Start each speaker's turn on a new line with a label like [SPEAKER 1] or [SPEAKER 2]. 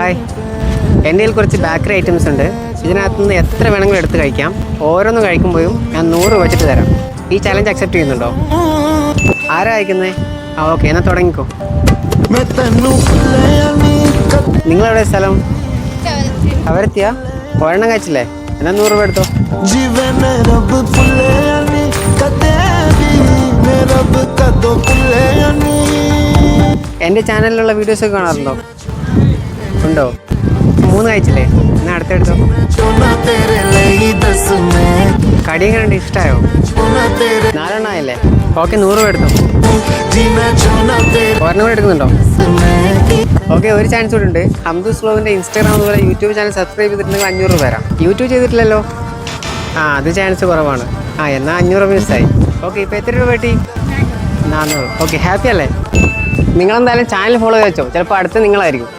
[SPEAKER 1] Hi, എൻ്റെ കയ്യിൽ കുറച്ച് ബേക്കറി ഐറ്റംസ് ഉണ്ട്. ഇതിനകത്തുനിന്ന് എത്ര വേണമെങ്കിലും എടുത്ത് കഴിക്കാം. ഓരോന്ന് കഴിക്കുമ്പോഴും ഞാൻ 100 വെച്ചിട്ട് തരാം. ഈ ചലഞ്ച് അക്സെപ്റ്റ് ചെയ്യുന്നുണ്ടോ? ആരാ അയക്കുന്നത്? ഓക്കെ, എന്നാൽ തുടങ്ങിക്കോ. നിങ്ങളെവിടെ സ്ഥലം? അവരെത്തിയാ? ഒരെണ്ണം കഴിച്ചില്ലേ? എന്നാൽ 100 രൂപ എടുത്തോ. എൻ്റെ ചാനലിലുള്ള വീഡിയോസൊക്കെ കാണാറുണ്ടോ? ഉണ്ടോ? 3 കഴിച്ചില്ലേ? എന്നാൽ അടുത്തെടുത്തോ. കടി എങ്ങനെയുണ്ട്? ഇഷ്ടമായോ? 4 ആയില്ലേ? ഓക്കെ, 100 രൂപ എടുത്തോ. ഒരെണ്ണം കൂടെ എടുക്കുന്നുണ്ടോ? ഓക്കെ, ഒരു ചാൻസ് കൂടെ ഉണ്ട്. ഹംദൂസ് വ്ലോഗിൻ്റെ ഇൻസ്റ്റാഗ്രാം അതുപോലെ യൂട്യൂബ് ചാനൽ സബ്സ്ക്രൈബ് ചെയ്തിട്ടുണ്ടെങ്കിൽ 500 രൂപ തരാം. യൂട്യൂബ് ചെയ്തിട്ടില്ലല്ലോ? അത് ചാൻസ് കുറവാണ്. എന്നാൽ 500 രൂപ മിസ്സായി. ഓക്കെ, ഇപ്പോൾ എത്ര രൂപ കിട്ടി? 400. ഓക്കെ, ഹാപ്പി അല്ലേ? നിങ്ങളെന്തായാലും ചാനൽ ഫോളോ ചെയ്ത് വെച്ചോ. ചിലപ്പോൾ അടുത്ത് നിങ്ങളായിരിക്കും.